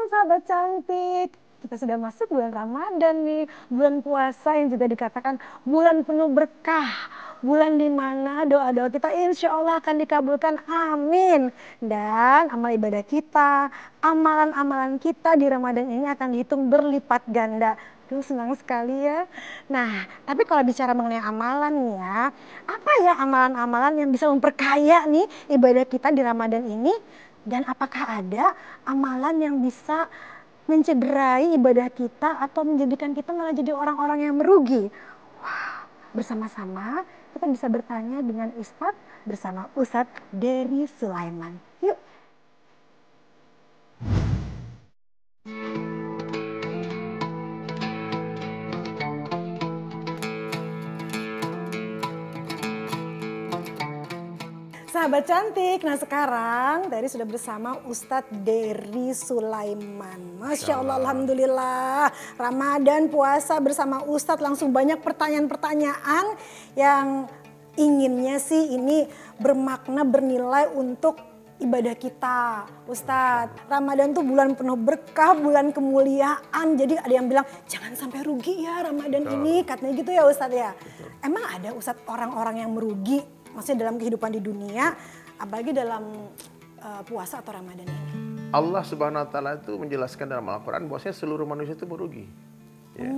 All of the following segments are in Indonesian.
sahabat cantik. Kita sudah masuk bulan Ramadan nih, bulan puasa yang juga dikatakan bulan penuh berkah. Bulan dimana doa-doa kita insya Allah akan dikabulkan, amin. Dan amal ibadah kita, amalan-amalan kita di Ramadan ini akan dihitung berlipat ganda. Duh, senang sekali ya. Nah, tapi kalau bicara mengenai amalan nih ya, apa ya amalan-amalan yang bisa memperkaya nih ibadah kita di Ramadan ini? Dan apakah ada amalan yang bisa mencederai ibadah kita atau menjadikan kita malah jadi orang-orang yang merugi? Wah, bersama-sama kita bisa bertanya dengan Ustadz bersama Ustadz Dery Sulaiman. Yuk. Sahabat cantik, nah sekarang Terry sudah bersama Ustadz Dery Sulaiman. Masya Allah, Alhamdulillah. Ramadan, puasa bersama Ustadz langsung banyak pertanyaan-pertanyaan yang inginnya sih ini bermakna, bernilai untuk ibadah kita. Ustadz, Ramadan tuh bulan penuh berkah, bulan kemuliaan. Jadi ada yang bilang jangan sampai rugi ya Ramadan ini, katanya gitu ya Ustadz ya. Emang ada Ustadz orang-orang yang merugi? Maksudnya dalam kehidupan di dunia, apalagi dalam puasa atau Ramadan ini. Allah Subhanahu Wa Taala itu menjelaskan dalam Al-Quran bahwasanya seluruh manusia itu merugi. Ya.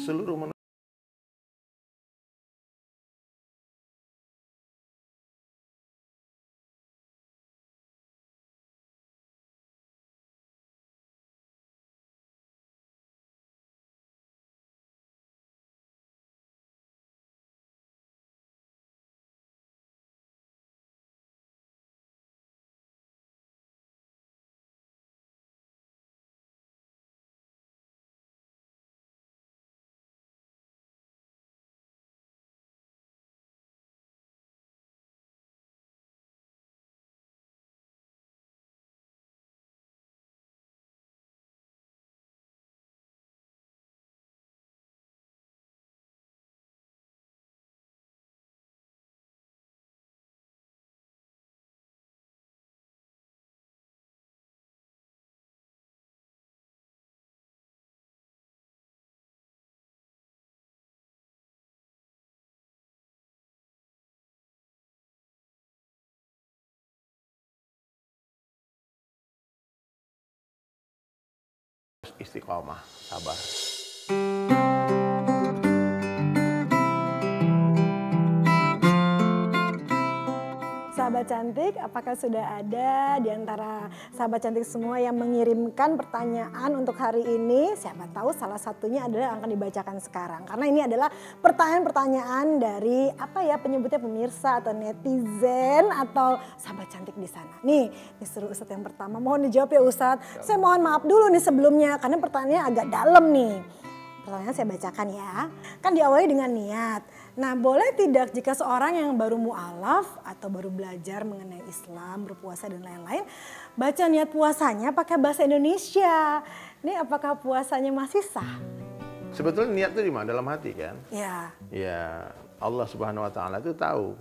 Seluruh manusia. Istiqomah, sabar. Sahabat cantik, apakah sudah ada di antara sahabat cantik semua yang mengirimkan pertanyaan untuk hari ini? Siapa tahu salah satunya adalah yang akan dibacakan sekarang. Karena ini adalah pertanyaan-pertanyaan dari apa ya penyebutnya pemirsa atau netizen atau sahabat cantik di sana. Nih, disuruh Ustadz yang pertama. Mohon dijawab ya Ustadz. Saya mohon maaf dulu nih sebelumnya karena pertanyaannya agak dalam nih. Pertanyaan saya bacakan ya. Kan diawali dengan niat. Nah, boleh tidak jika seorang yang baru mu'alaf atau baru belajar mengenai Islam, berpuasa dan lain-lain, baca niat puasanya pakai bahasa Indonesia. Ini apakah puasanya masih sah? Sebetulnya niat itu di mana? Dalam hati kan? Ya. Ya, Allah Subhanahu Wa Taala itu tahu.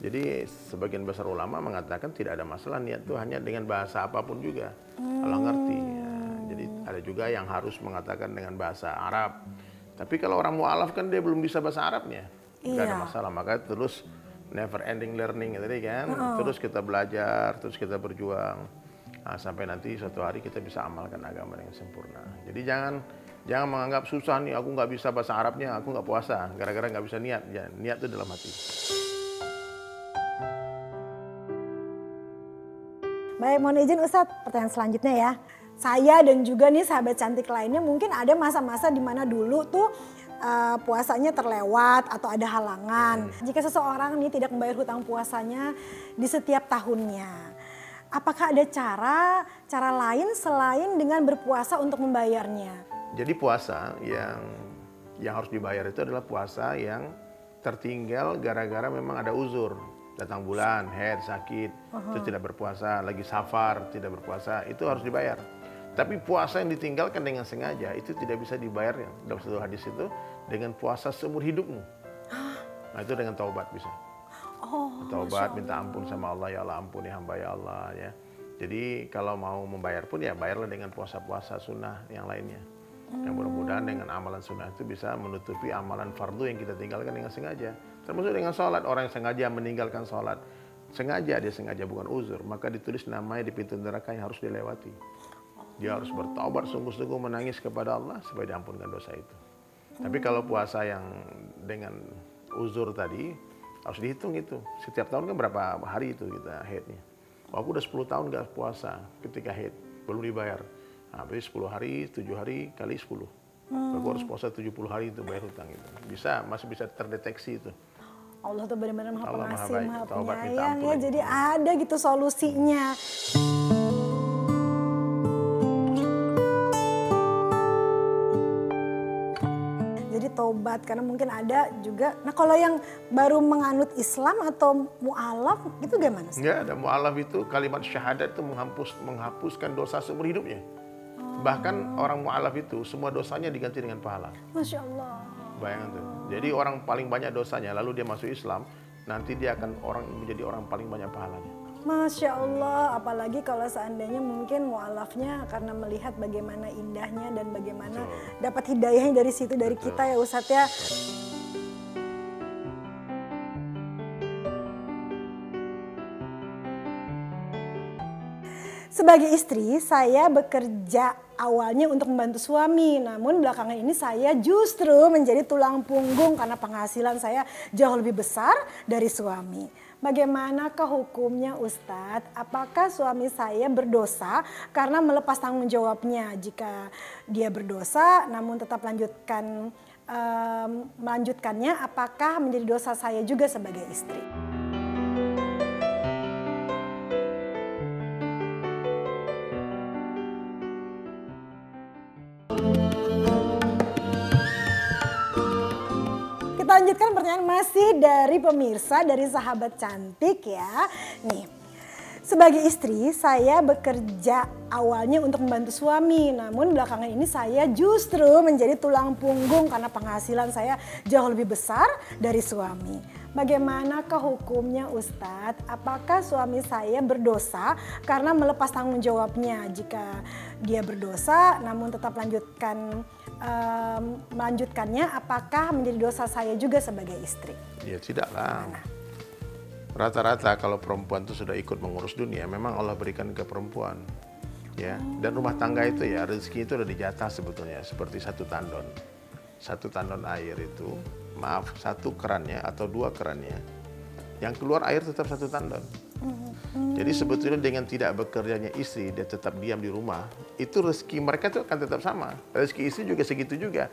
Jadi sebagian besar ulama mengatakan tidak ada masalah niat itu hanya dengan bahasa apapun juga. Allah ngerti. Ya. Jadi ada juga yang harus mengatakan dengan bahasa Arab. Tapi kalau orang mu'alaf kan dia belum bisa bahasa Arabnya. Nggak ada masalah, maka terus never ending learning tadi kan. Terus kita belajar, terus kita berjuang. Nah, sampai nanti suatu hari kita bisa amalkan agama dengan sempurna. Jadi jangan menganggap susah nih, aku nggak bisa bahasa Arabnya, aku nggak puasa. Gara-gara nggak bisa niat. Ya, niat itu dalam hati. Baik, mohon izin Ustadz, pertanyaan selanjutnya ya. Saya dan juga nih sahabat cantik lainnya mungkin ada masa-masa di mana dulu tuh puasanya terlewat atau ada halangan. Jika seseorang nih tidak membayar hutang puasanya di setiap tahunnya, apakah ada cara lain selain dengan berpuasa untuk membayarnya? Jadi puasa yang harus dibayar itu adalah puasa yang tertinggal gara-gara memang ada uzur. Datang bulan, haid, sakit, itu tidak berpuasa, lagi safar, tidak berpuasa, itu harus dibayar. Tapi puasa yang ditinggalkan dengan sengaja itu tidak bisa dibayar dalam satu hadis itu dengan puasa seumur hidupmu. Nah itu dengan taubat bisa. Taubat, minta ampun sama Allah, ya Allah ampuni hamba ya Allah ya. Jadi kalau mau membayar pun ya bayarlah dengan puasa-puasa sunnah yang lainnya. Yang mudah-mudahan dengan amalan sunnah itu bisa menutupi amalan fardu yang kita tinggalkan dengan sengaja. Termasuk dengan sholat, orang yang sengaja meninggalkan sholat. Sengaja, dia sengaja bukan uzur. Maka ditulis namanya di pintu neraka yang harus dilewati. Dia harus bertaubat sungguh-sungguh menangis kepada Allah supaya diampunkan dosa itu. Tapi kalau puasa yang dengan uzur tadi, harus dihitung itu. Setiap tahun kan berapa hari itu kita haidnya. Aku udah 10 tahun gak puasa ketika haid, belum dibayar. Nah, berarti 10 hari, 7 hari kali 10. Aku harus puasa 70 hari itu bayar hutang itu. Masih bisa terdeteksi itu. Allah tuh benar-benar maha Allah pengasih, maha baik, maha taubat minta penyayang ampun ya. aja. Jadi ada gitu solusinya. Jadi tobat, karena mungkin ada juga. Nah kalau yang baru menganut Islam atau mu'alaf itu gimana sih? Enggak, ada mu'alaf itu kalimat syahadat itu menghapuskan dosa seumur hidupnya. Bahkan orang mu'alaf itu semua dosanya diganti dengan pahala. Masya Allah. Bayangkan tuh. Jadi orang paling banyak dosanya lalu dia masuk Islam, nanti dia akan menjadi orang paling banyak pahalanya. Masya Allah, apalagi kalau seandainya mungkin mu'alafnya karena melihat bagaimana indahnya dan bagaimana dapat hidayahnya dari situ, dari kita ya Ustadz ya. Sebagai istri, saya bekerja awalnya untuk membantu suami, namun belakangan ini saya justru menjadi tulang punggung karena penghasilan saya jauh lebih besar dari suami. Bagaimanakah hukumnya Ustadz? Apakah suami saya berdosa karena melepas tanggung jawabnya? Jika dia berdosa namun tetap melanjutkannya, apakah menjadi dosa saya juga sebagai istri? Kita lanjutkan pertanyaan masih dari pemirsa, dari sahabat cantik ya. Nih, sebagai istri saya bekerja awalnya untuk membantu suami, namun belakangan ini saya justru menjadi tulang punggung karena penghasilan saya jauh lebih besar dari suami. Bagaimanakah hukumnya Ustadz? Apakah suami saya berdosa karena melepas tanggung jawabnya? Jika dia berdosa namun tetap melanjutkannya, apakah menjadi dosa saya juga sebagai istri? Ya tidaklah. Rata-rata kalau perempuan itu sudah ikut mengurus dunia, memang Allah berikan ke perempuan. Ya, dan rumah tangga itu ya rezeki itu udah dijatah sebetulnya seperti satu tandon. Satu tandon air itu, maaf, satu kerannya atau dua kerannya. Yang keluar air tetap satu tandon. Jadi sebetulnya dengan tidak bekerjanya istri, dia tetap diam di rumah, itu rezeki mereka itu akan tetap sama. Rezeki istri juga segitu juga.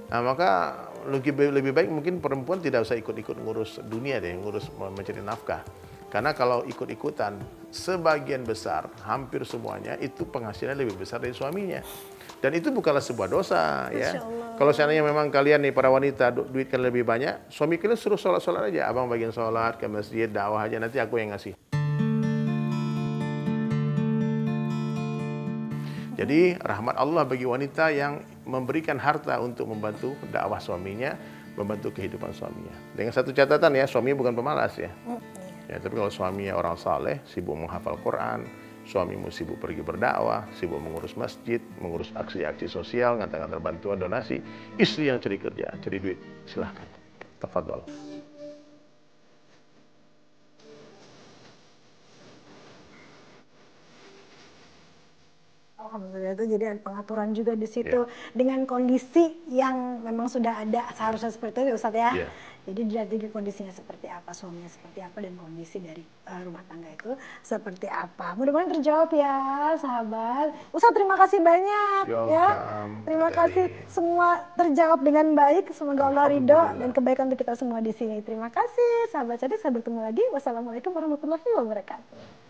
Nah, maka lebih baik mungkin perempuan tidak usah ikut-ikut ngurus dunia deh, ngurus mencari nafkah. Karena kalau ikut-ikutan, sebagian besar, hampir semuanya itu penghasilan lebih besar dari suaminya. Dan itu bukanlah sebuah dosa ya. Kalau seandainya memang kalian nih para wanita duit kalian lebih banyak, suami kalian suruh sholat-sholat aja. Abang bagian sholat ke masjid, dakwah aja, nanti aku yang ngasih. Jadi rahmat Allah bagi wanita yang memberikan harta untuk membantu dakwah suaminya, membantu kehidupan suaminya. Dengan satu catatan ya, suami bukan pemalas ya. Ya, tapi kalau suaminya orang saleh, sibuk menghafal Quran, suamimu sibuk pergi berdakwah, sibuk mengurus masjid, mengurus aksi-aksi sosial, ngantar-ngantar bantuan donasi, istri yang cari kerja, cari duit, silahkan. Tafadhol. Alhamdulillah, itu jadi ada pengaturan juga di situ dengan kondisi yang memang sudah ada seharusnya seperti itu Ustadz ya. Jadi dilihat kondisinya seperti apa, suaminya seperti apa, dan kondisi dari rumah tangga itu seperti apa. Mudah-mudahan terjawab ya sahabat. Ustadz terima kasih banyak ya. Terima kasih semua terjawab dengan baik. Semoga Allah ridho dan kebaikan untuk kita semua di sini. Terima kasih sahabat cantik, sampai bertemu lagi. Wassalamualaikum warahmatullahi wabarakatuh.